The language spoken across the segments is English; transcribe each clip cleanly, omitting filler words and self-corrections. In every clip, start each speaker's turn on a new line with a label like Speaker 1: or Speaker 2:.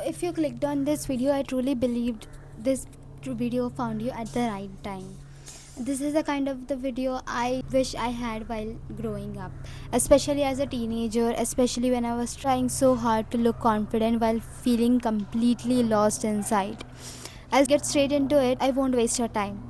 Speaker 1: If you clicked on this video, I truly believed this video found you at the right time. This is the kind of the video I wish I had while growing up, especially as a teenager, especially when I was trying so hard to look confident while feeling completely lost inside. I'll get straight into it. I won't waste your time.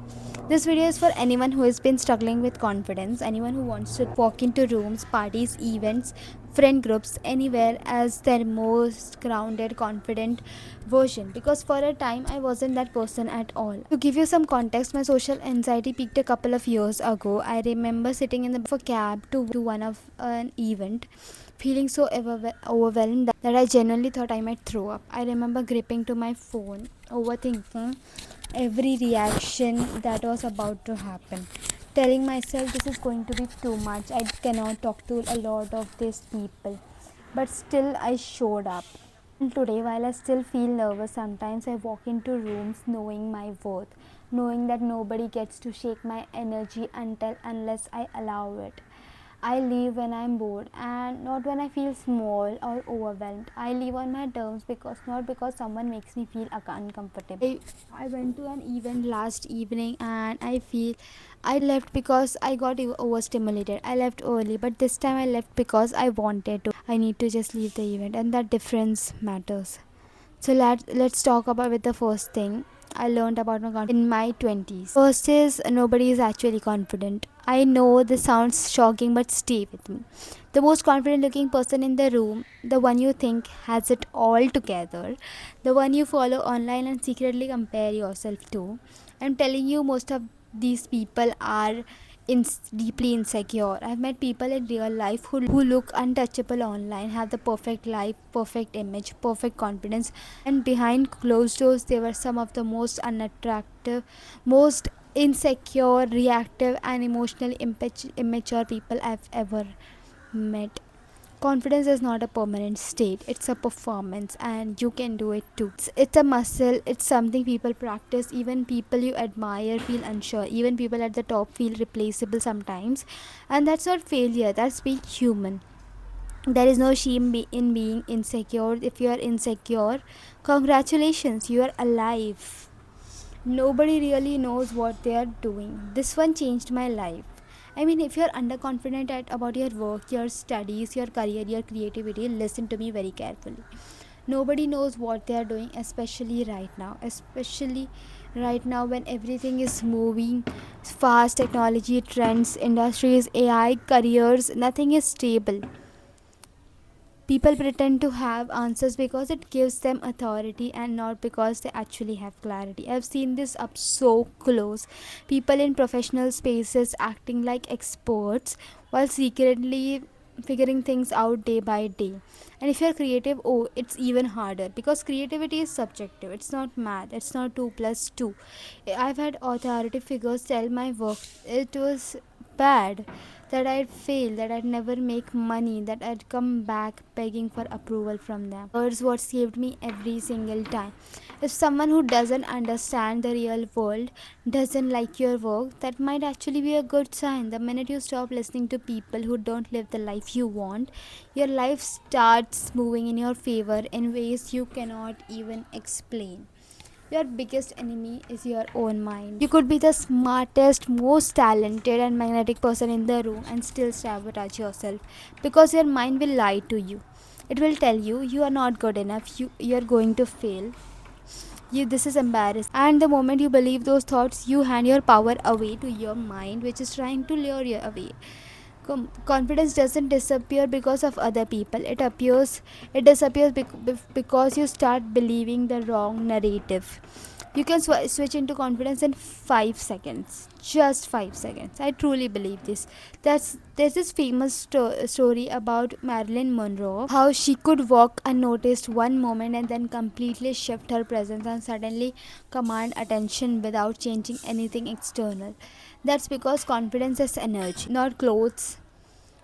Speaker 1: This video is for anyone who has been struggling with confidence, anyone who wants to walk into rooms, parties, events, friend groups, anywhere as their most grounded, confident version. Because for a time, I wasn't that person at all. To give you some context, my social anxiety peaked a couple of years ago. I remember sitting in the back of a cab to one of an event, feeling so overwhelmed that I genuinely thought I might throw up. I remember gripping to my phone, overthinking every reaction that was about to happen, telling myself this is going to be too much, I cannot talk to a lot of these people, but still I showed up. And today, while I still feel nervous sometimes, I walk into rooms knowing my worth, knowing that nobody gets to shake my energy unless I allow it. I leave when I'm bored and not when I feel small or overwhelmed. I leave on my terms, because not because someone makes me feel uncomfortable. I went to an event last evening and I feel I left because I got overstimulated. I left early, but this time I left because I wanted to. I need to just leave the event, and that difference matters. So let's talk about with the first thing I learned about my confidence in my 20s. First is nobody is actually confident. I know this sounds shocking, but stay with me. The most confident looking person in the room, the one you think has it all together, the one you follow online and secretly compare yourself to. I'm telling you, most of these people are deeply insecure. I've met people in real life who look untouchable online, have the perfect life, perfect image, perfect confidence, and behind closed doors, they were some of the most unattractive, most insecure, reactive, and emotionally immature people I've ever met. Confidence is not a permanent state, it's a performance, and you can do it too. It's a muscle, it's something people practice. Even people you admire feel unsure, even people at the top feel replaceable sometimes. And that's not failure, that's being human. There is no shame in being insecure. If you are insecure, congratulations, you are alive. Nobody really knows what they are doing. This one changed my life. I mean, if you're underconfident about your work, your studies, your career, your creativity, listen to me very carefully. Nobody knows what they are doing, especially right now. Especially right now, when everything is moving fast, technology, trends, industries, AI, careers, nothing is stable. People pretend to have answers because it gives them authority and not because they actually have clarity. I've seen this up so close. People in professional spaces acting like experts while secretly figuring things out day by day. And if you're creative, oh, it's even harder, because creativity is subjective. It's not math, it's not 2 plus 2. I've had authority figures tell my work it was bad, that I'd fail, that I'd never make money, that I'd come back begging for approval from them. Here's what saved me every single time. If someone who doesn't understand the real world doesn't like your work, that might actually be a good sign. The minute you stop listening to people who don't live the life you want, your life starts moving in your favor in ways you cannot even explain. Your biggest enemy is your own mind. You could be the smartest, most talented, and magnetic person in the room and still sabotage yourself, because your mind will lie to you. It will tell you you are not good enough, you're going to fail. This is embarrassing. And the moment you believe those thoughts, you hand your power away to your mind, which is trying to lure you away. Confidence doesn't disappear because of other people. It disappears because you start believing the wrong narrative. You can switch into confidence in 5 seconds, just 5 seconds. I truly believe this. There's this famous story about Marilyn Monroe, how she could walk unnoticed one moment and then completely shift her presence and suddenly command attention without changing anything external. That's because confidence is energy, not clothes,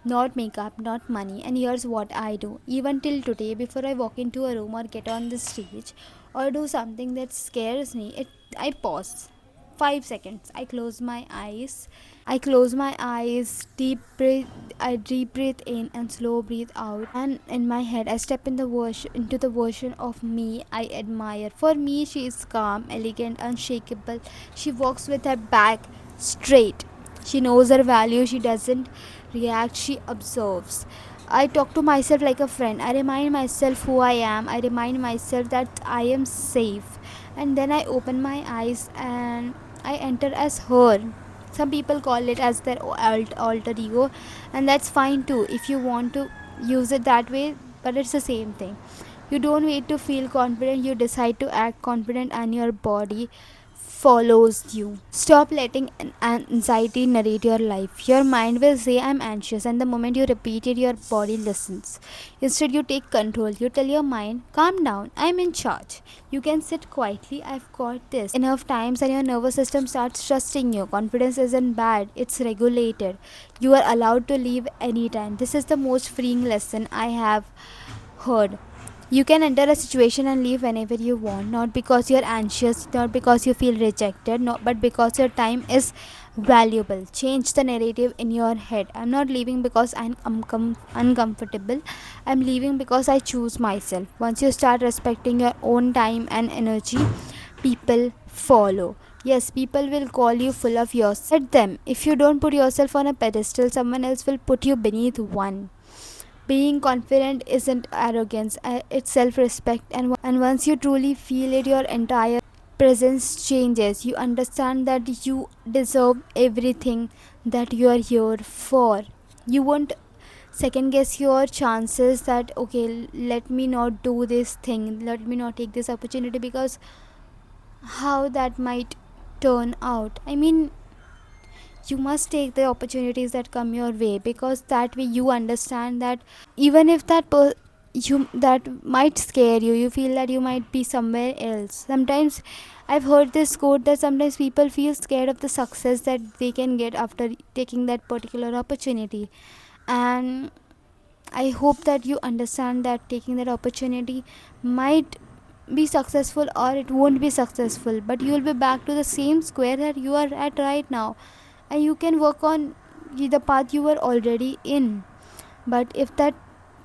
Speaker 1: not makeup, not money. And here's what I do. Even till today, before I walk into a room or get on the stage or do something that scares me, I pause. 5 seconds. I close my eyes, deep breathe. I deep breathe in and slow breathe out. And in my head, I step into the version of me I admire. For me, she is calm, elegant, unshakable. She walks with her back straight. She knows her value. She doesn't react. She observes. I talk to myself like a friend. I remind myself who I am. I remind myself that I am safe. And then I open my eyes and I enter as her. Some people call it as their alter ego, and that's fine too if you want to use it that way, but it's the same thing. You don't wait to feel confident, you decide to act confident, and your body follows you. Stop letting anxiety narrate your life. Your mind will say, I'm anxious, and the moment you repeat it, your body listens. Instead, you take control. You tell your mind, calm down, I'm in charge. You can sit quietly, I've got this. Enough times, and your nervous system starts trusting you. Confidence isn't bad, it's regulated. You are allowed to leave anytime. This is the most freeing lesson I have heard. You can enter a situation and leave whenever you want, not because you're anxious, not because you feel rejected, but because your time is valuable. Change the narrative in your head. I'm not leaving because I'm uncomfortable. I'm leaving because I choose myself. Once you start respecting your own time and energy, people follow. Yes, people will call you full of yourself. Let them. If you don't put yourself on a pedestal, someone else will put you beneath one. Being confident isn't arrogance, it's self respect. And once you truly feel it, your entire presence changes. You understand that you deserve everything that you are here for. You won't second guess your chances that, okay, let me not do this thing, let me not take this opportunity because how that might turn out. I mean, you must take the opportunities that come your way, because that way you understand that even if you that might scare you, you feel that you might be somewhere else. Sometimes I've heard this quote that sometimes people feel scared of the success that they can get after taking that particular opportunity. And I hope that you understand that taking that opportunity might be successful or it won't be successful, but you will be back to the same square that you are at right now, and you can work on the path you were already in. But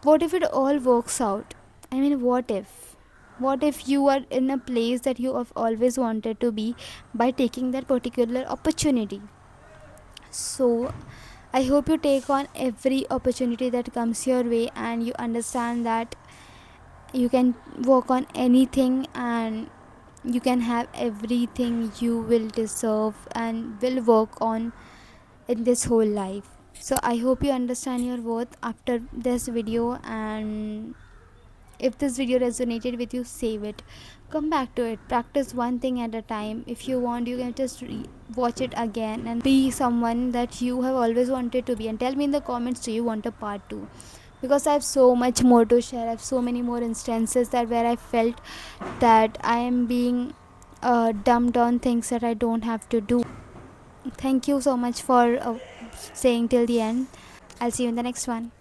Speaker 1: what if it all works out? I mean, what if you are in a place that you have always wanted to be by taking that particular opportunity? So I hope you take on every opportunity that comes your way, and you understand that you can work on anything, and you can have everything you will deserve and will work on in this whole life. So I hope you understand your worth after this video, and if this video resonated with you, save it, come back to it, practice one thing at a time. If you want, you can just watch it again and be someone that you have always wanted to be, and tell me in the comments, do you want a part 2? Because I have so much more to share. I have so many more instances that where I felt that I am being dumped on things that I don't have to do. Thank you so much for staying till the end. I'll see you in the next one.